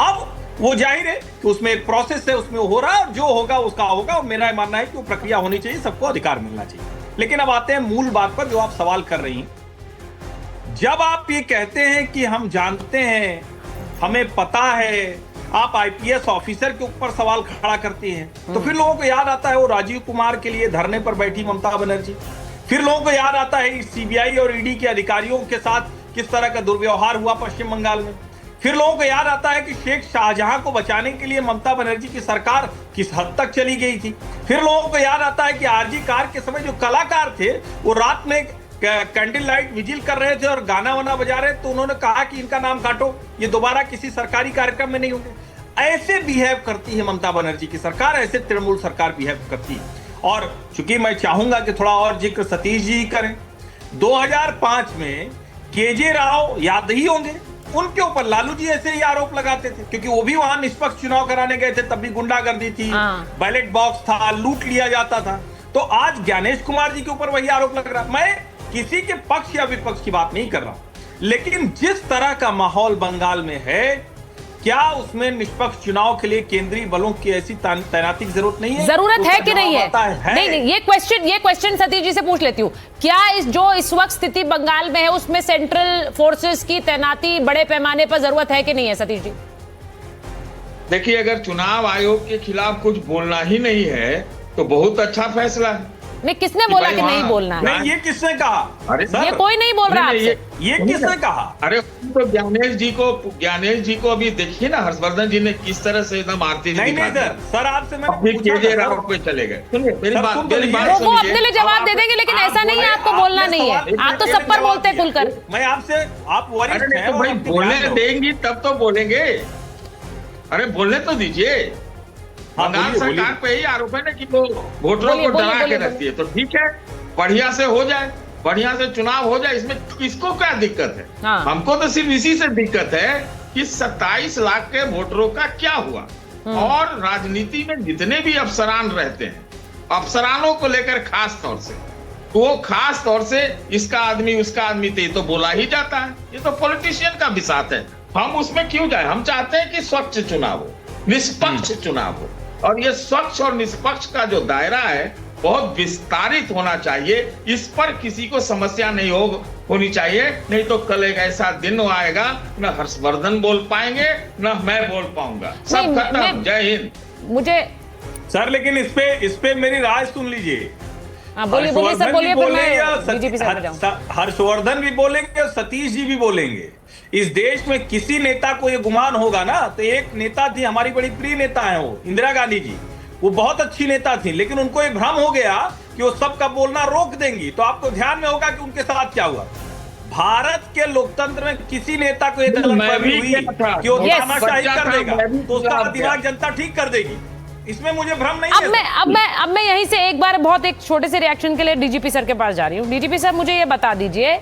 अब वो जाहिर है कि उसमें एक प्रोसेस है, उसमें हो रहा है, और जो होगा उसका होगा, और मेरा मानना है कि वो प्रक्रिया होनी चाहिए, सबको अधिकार मिलना चाहिए। लेकिन अब आते हैं मूल बात पर जो आप सवाल कर रही हैं। जब आप ये कहते हैं कि हम जानते हैं, हमें पता है, आप IPS ऑफिसर के ऊपर सवाल खड़ा करती हैं, तो फिर लोगों को याद आता है वो राजीव कुमार के लिए धरने पर बैठी ममता बनर्जी, फिर लोगों को याद आता है CBI और ED के अधिकारियों के साथ किस तरह का दुर्व्यवहार हुआ पश्चिम बंगाल में, फिर लोगों को याद आता है कि शेख शाहजहां को बचाने के लिए ममता बनर्जी की सरकार किस हद तक चली गई थी, फिर लोगों को याद आता है कि RG कार के समय जो कलाकार थे वो रात में कैंडल लाइट विजिल कर रहे थे और गाना वाना बजा रहे, तो उन्होंने कहा कि इनका नाम काटो, ये दोबारा किसी सरकारी कार्यक्रम में नहीं होंगे। ऐसे बिहेव करती है ममता बनर्जी की सरकार, ऐसे तृणमूल सरकार बिहेव करती है। और चूंकि मैं चाहूंगा कि थोड़ा और जिक्र सतीश जी करें, 2005 में केजे राव याद ही होंगे, उनके ऊपर लालू जी ऐसे ही आरोप लगाते थे, क्योंकि वो भी वहां निष्पक्ष चुनाव कराने गए थे, तब भी गुंडागर्दी थी, बैलेट बॉक्स था, लूट लिया जाता था। तो आज ज्ञानेश कुमार जी के ऊपर वही आरोप लग रहा है। मैं किसी के पक्ष या विपक्ष की बात नहीं कर रहा, लेकिन जिस तरह का माहौल बंगाल में है, क्या उसमें निष्पक्ष चुनाव के लिए केंद्रीय बलों की ऐसी तैनाती की जरूरत नहीं है? जरूरत है कि नहीं है? नहीं, ये क्वेश्चन सतीश जी से पूछ लेती हूँ। क्या इस वक्त स्थिति बंगाल में है उसमें सेंट्रल फोर्सेस की तैनाती बड़े पैमाने पर जरूरत है कि नहीं है सतीश जी? देखिए, अगर चुनाव आयोग के खिलाफ कुछ बोलना ही नहीं है तो बहुत अच्छा फैसला है। नहीं, किसने बोला कि नहीं बोलना है? नहीं, ये किसने कहा? अरे ये कोई नहीं बोल रहा आपसे। ये किसने कहा? अरे तो ज्ञानेश जी को अभी देखिए ना, हर्षवर्धन जी ने किस तरह से एकदम आरती नहीं सर आपसे मैं केजे राव पे चले गए। सुनिए मेरी बात वो अपने लिए जवाब दे देंगे, लेकिन ऐसा नहीं है आपको बोलना नहीं है। आप तो सब पर बोलते हैं खुलकर। मैं आपसे, आप वरिष्ठ हैं, भाई बोलने देंगी तब तो बोलेंगे। अरे बोलने तो दीजिए। बंगाल सरकार पे ही आरोप है ना कि वो वोटरों को डरा के रखती है, तो ठीक है, बढ़िया से हो जाए, बढ़िया से चुनाव हो जाए, इसमें किसको क्या दिक्कत है? हमको तो सिर्फ इसी से दिक्कत है कि 27 लाख के वोटरों का क्या हुआ। और राजनीति में जितने भी अफसरान रहते हैं, अफसरानों को लेकर खास तौर से, वो खास तौर से इसका आदमी उसका आदमी तो बोला ही जाता है। ये तो पॉलिटिशियन का बिसात है। हम उसमें क्यों जाए? हम चाहते हैं कि स्वच्छ चुनाव हो, निष्पक्ष चुनाव हो, और ये स्वच्छ और निष्पक्ष का जो दायरा है बहुत विस्तारित होना चाहिए। इस पर किसी को समस्या नहीं होनी चाहिए। नहीं तो कल एक ऐसा दिन आएगा, न हर्षवर्धन बोल पाएंगे न मैं बोल पाऊंगा, सब खत्म। जय हिंद। मुझे सर, लेकिन इस पे मेरी राय सुन लीजिए। बोलिए सर, बोलिए, फिर मैं बीजेपी से हर्षवर्धन भी बोलेंगे और सतीश जी भी बोलेंगे। इस देश में किसी नेता को ये गुमान होगा ना, तो एक नेता थी, हमारी बड़ी प्रिय नेता है वो, इंदिरा गांधी जी। वो बहुत अच्छी नेता थी, लेकिन उनको एक भ्रम हो गया कि वो सबका बोलना रोक देंगी। तो आपको ध्यान में होगा कि उनके साथ क्या हुआ। भारत के लोकतंत्र में किसी नेता को एक गलतफहमी हुई कि वो तानाशाही कर देगा, तो उसका दिमाग जनता ठीक कर देगी। इसमें मुझे भ्रम नहीं है। अब मैं यहीं से एक छोटे से रिएक्शन के लिए डीजीपी सर के पास जा रही हूँ। डीजीपी सर, मुझे ये बता दीजिए,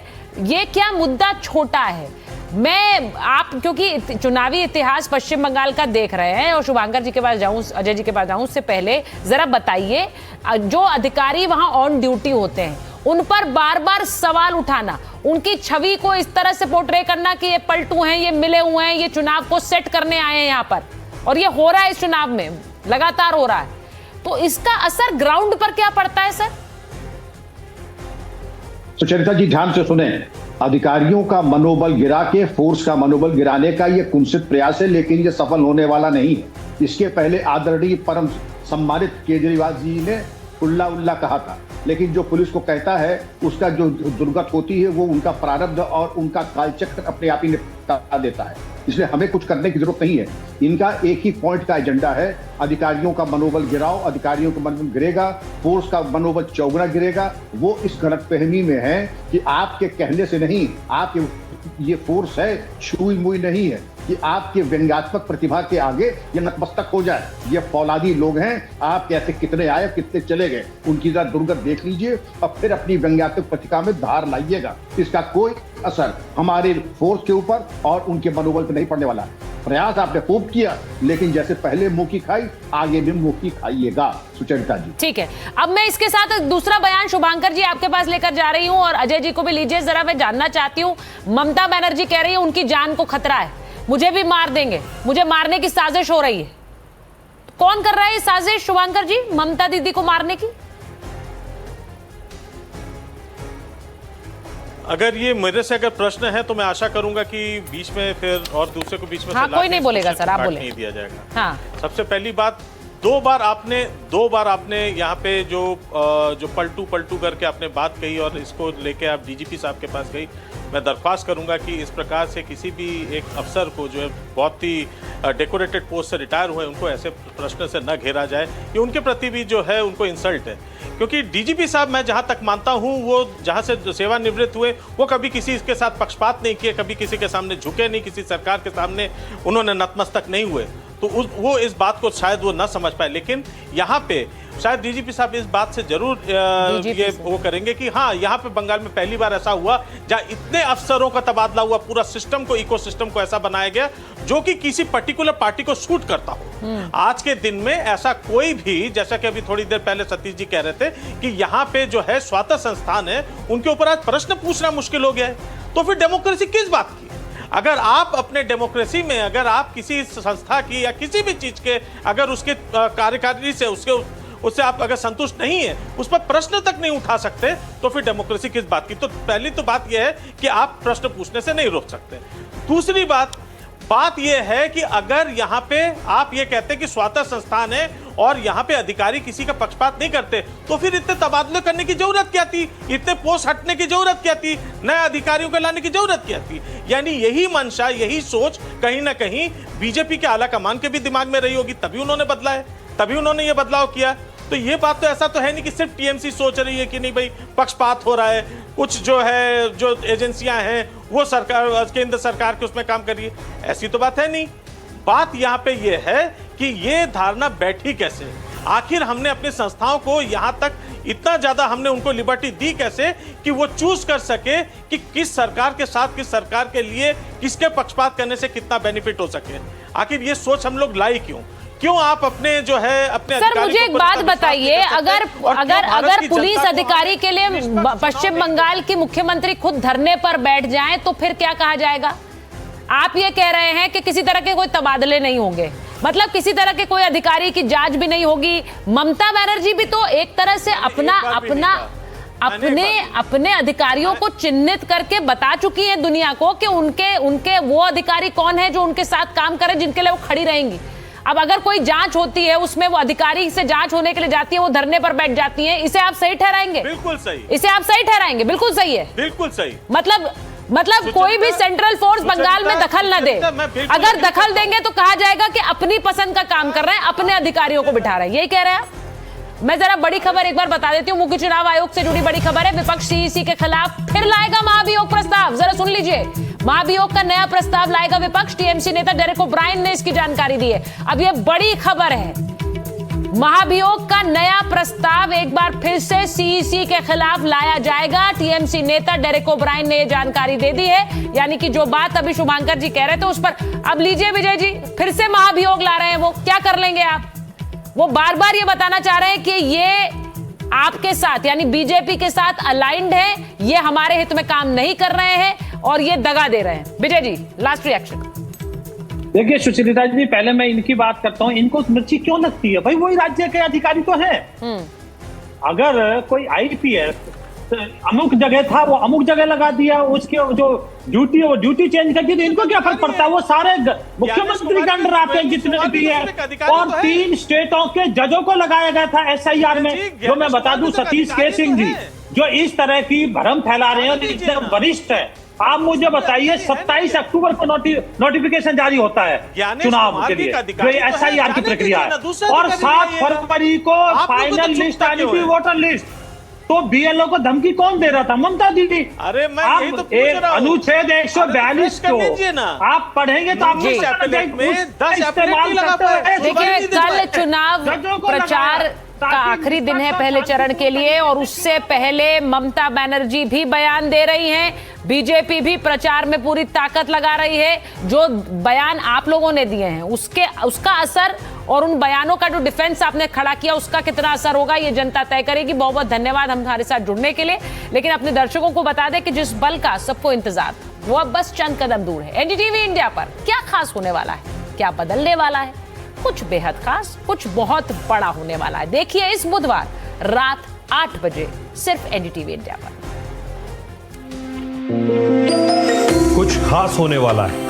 ये क्या मुद्दा छोटा है? आप क्योंकि चुनावी इतिहास पश्चिम बंगाल का देख रहे हैं, और शुभांकर जी के पास जाऊं, अजय जी के पास जाऊं, उससे पहले जरा बताइए, जो अधिकारी वहां ऑन ड्यूटी होते हैं उन पर बार बार सवाल उठाना, उनकी छवि को इस तरह से पोर्ट्रे करना कि ये पलटू हैं, ये मिले हुए हैं, ये चुनाव को सेट करने आए हैं यहाँ पर, और ये हो रहा है इस चुनाव में, लगातार हो रहा है, तो इसका असर ग्राउंड पर क्या पड़ता है सर? सुचरिता जी ध्यान से सुने। अधिकारियों का मनोबल गिरा के फोर्स का मनोबल गिराने का ये कुंसित प्रयास है, लेकिन ये सफल होने वाला नहीं है। इसके पहले आदरणीय परम सम्मानित केजरीवाल जी ने उल्ला कहा था, लेकिन जो पुलिस को कहता है उसका जो दुर्गत होती है वो उनका प्रारब्ध और उनका कालचक्र अपने आप ही निपटा देता है। इसलिए हमें कुछ करने की जरूरत नहीं है। इनका एक ही पॉइंट का एजेंडा है, अधिकारियों का मनोबल गिराओ, अधिकारियों का मनोबल गिरेगा, फोर्स का मनोबल चौगुना गिरेगा। वो इस गलतफहमी में है कि आपके कहने से नहीं, आपके ये फोर्स है, छुई मुई नहीं है कि आपके व्यंग्यात्मक प्रतिभा के आगे ये नतमस्तक हो जाए। ये फौलादी लोग हैं, आप कैसे कितने आए कितने चले गए, उनकी जरा दुर्गत देख लीजिए और फिर अपनी व्यंग्यात्मक प्रतिभा में धार लाइएगा। इसका कोई असर हमारे फोर्स के ऊपर और उनके मनोबल पर नहीं पड़ने वाला है। प्रयास आपने खूब किया, लेकिन जैसे पहले मुंह की खाई, आगे भी मुंह की खाइएगा। सुचरिता जी ठीक है। अब मैं इसके साथ दूसरा बयान शुभांकर जी आपके पास लेकर जा रही हूं, और अजय जी को भी लीजिए जरा। मैं जानना चाहती हूं, ममता बनर्जी कह रही है उनकी जान को खतरा है, मुझे भी मार देंगे, मुझे मारने की साजिश हो रही है। कौन कर रहा है ये साजिश शुभांकर जी, ममता दीदी को मारने की? अगर ये मेरे से अगर प्रश्न है तो मैं आशा करूंगा कि बीच में फिर और दूसरे को बीच में कोई नहीं बोलेगा सर, आप बोले नहीं दिया जाएगा। हाँ। सबसे पहली बात, दो बार आपने यहाँ पे जो पलटू करके आपने बात कही और इसको लेके आप डीजीपी साहब के पास गई। मैं दरख्वास्त करूंगा कि इस प्रकार से किसी भी एक अफसर को जो है बहुत ही डेकोरेटेड पोस्ट से रिटायर हुए, उनको ऐसे प्रश्न से न घेरा जाए। ये उनके प्रति भी जो है उनको इंसल्ट है, क्योंकि डीजीपी साहब मैं जहाँ तक मानता हूँ, वो जहाँ से सेवानिवृत्त हुए वो कभी किसी के साथ पक्षपात नहीं किए, कभी किसी के सामने झुके नहीं, किसी सरकार के सामने उन्होंने नतमस्तक नहीं हुए। तो वो इस बात को शायद वो ना समझ पाए। लेकिन यहाँ पे शायद डीजीपी साहब इस बात से जरूर ये वो करेंगे कि हाँ, यहाँ पे बंगाल में पहली बार ऐसा हुआ जहाँ इतने अफसरों का तबादला हुआ, पूरा सिस्टम को, इकोसिस्टम को ऐसा बनाया गया जो कि किसी पर्टिकुलर पार्टी को सूट करता हो। आज के दिन में ऐसा कोई भी, जैसा कि अभी थोड़ी देर पहले सतीश जी कह रहे थे कि यहाँ पे जो है स्वायत्त संस्थान है, उनके ऊपर आज प्रश्न पूछना मुश्किल हो गया है। तो फिर डेमोक्रेसी किस बात की? अगर आप अपने डेमोक्रेसी में, अगर आप किसी संस्था की या किसी भी चीज के, अगर उसके कार्यकारिणी से, उससे आप अगर संतुष्ट नहीं है, उस पर प्रश्न तक नहीं उठा सकते, तो फिर डेमोक्रेसी किस बात की? तो पहली तो बात यह है कि आप प्रश्न पूछने से नहीं रोक सकते। दूसरी बात यह है कि अगर यहाँ पे आप ये कहते हैं कि स्वायत्त संस्थान है और यहाँ पे अधिकारी किसी का पक्षपात नहीं करते, तो फिर इतने तबादले करने की जरूरत क्या थी? इतने पोस्ट हटने की जरूरत क्या थी? नए अधिकारियों को लाने की जरूरत क्या थी? यानी यही मंशा, यही सोच कहीं ना कहीं बीजेपी के आला कमान के भी दिमाग में रही होगी, तभी उन्होंने बदला है, तभी उन्होंने ये बदलाव किया। तो ये बात तो ऐसा तो है नहीं कि सिर्फ टीएमसी सोच रही है कि नहीं भाई पक्षपात हो रहा है, कुछ जो है जो एजेंसियां हैं वो सरकार, केंद्र सरकार के उसमें काम कर रही है, ऐसी तो बात है नहीं। बात यहाँ पे ये है कि ये धारणा बैठी कैसे? आखिर हमने अपनी संस्थाओं को यहाँ तक इतना ज्यादा हमने उनको लिबर्टी दी कैसे कि वो चूज कर सके कि किस सरकार के साथ, किस सरकार के लिए किसके पक्षपात करने से कितना बेनिफिट हो सके? आखिर ये सोच हम लोग लाई क्यों आप अपने जो है अपने सर मुझे एक बात बताइए, अगर पुलिस अधिकारी के लिए पश्चिम बंगाल की मुख्यमंत्री खुद धरने पर बैठ जाएं तो फिर क्या कहा जाएगा? आप ये कह रहे हैं कि किसी तरह के कोई तबादले नहीं होंगे, मतलब किसी तरह के कोई अधिकारी की जांच भी नहीं होगी। ममता बनर्जी भी तो एक तरह से अपने अधिकारियों को चिन्हित करके बता चुकी है दुनिया को कि उनके वो अधिकारी कौन है जो उनके साथ काम करे, जिनके लिए वो खड़ी रहेंगी। अब अगर कोई जांच होती है, उसमें वो अधिकारी से जांच होने के लिए जाती है, वो धरने पर बैठ जाती है, इसे आप सही ठहराएंगे? बिल्कुल सही। इसे आप सही ठहराएंगे? बिल्कुल सही है, बिल्कुल सही। मतलब कोई भी सेंट्रल फोर्स बंगाल में दखल न दे। अगर दखल देंगे तो कहा जाएगा कि अपनी पसंद का काम कर रहे हैं, अपने अधिकारियों को बिठा रहे हैं, यही कह रहे हैं आप? मैं जरा बड़ी खबर एक बार बता देती हूँ। मुख्य चुनाव आयोग से जुड़ी बड़ी खबर है। विपक्ष सीईसी के खिलाफ फिर लाएगा महाभियोग प्रस्ताव। जरा सुन लीजिए, महाभियोग का नया प्रस्ताव लाएगा विपक्ष। टीएमसी नेता डेरेक ओब्रायन ने इसकी जानकारी दी है। अब ये बड़ी खबर है, महाभियोग का नया प्रस्ताव एक बार फिर से सीईसी के खिलाफ लाया जाएगा। टीएमसी नेता डेरेक ओब्रायन ने यह जानकारी दे दी है। यानी कि जो बात अभी शुभांकर जी कह रहे थे उस पर अब लीजिए विजय जी, फिर से महाभियोग ला रहे हैं। वो क्या कर लेंगे आप? वो बार बार ये बताना चाह रहे हैं कि ये आपके साथ यानी बीजेपी के साथ अलाइंड है, ये हमारे हित में काम नहीं कर रहे हैं और ये दगा दे रहे हैं। Vijay ji, last reaction. देखिए सुचरिता जी, पहले मैं इनकी बात करता हूं। इनको मिर्ची क्यों लगती है? भाई वही राज्य के अधिकारी तो है। अगर कोई आईपीएस अमुक जगह था, वो अमुक जगह लगा दिया, उसके जो ड्यूटी वो ड्यूटी चेंज कर दी, तो इनको क्या फर्क पड़ता है? वो सारे मुख्यमंत्री के अंडर आते हैं जितने भी है। और 3 स्टेटों के जजों को लगाया गया था एसआईआर में, जो मैं बता दूं सतीश के सिंह जी, जो इस तरह की भ्रम फैला रहे हैं, इतने वरिष्ठ है। आप मुझे बताइए, 27 अक्टूबर को नोटिफिकेशन जारी होता है चुनाव के लिए, जो एसआईआर की प्रक्रिया है, और 7 फरवरी को फाइनल लिस्ट आनी थी, वोटर लिस्ट। तो बीएलओ को धमकी कौन दे रहा था? ममता दीदी। अरे मैं यही तो पूछ रहा हूं। अनुच्छेद 142 को आप पढ़ेंगे तो आप देखिए, कल चुनाव प्रचार का आखिरी दिन है पहले चरण के लिए, और उससे पहले ममता बनर्जी भी बयान दे रही हैं, बीजेपी भी प्रचार में पूरी ताकत लगा रही है। जो बयान आप लोगों ने दिए हैं उसका असर और उन बयानों का जो डिफेंस आपने खड़ा किया उसका कितना असर होगा, ये जनता तय करेगी। बहुत बहुत धन्यवाद हमारे साथ जुड़ने के लिए। लेकिन अपने दर्शकों को बता दें कि जिस बल का सबको इंतजार था वो अब बस चंद कदम दूर है। एनडीटीवी इंडिया पर क्या खास होने वाला है, क्या बदलने वाला है? कुछ बेहद खास, कुछ बहुत बड़ा होने वाला है। देखिए इस बुधवार रात 8 बजे सिर्फ एनडीटीवी इंडिया पर। कुछ खास होने वाला है।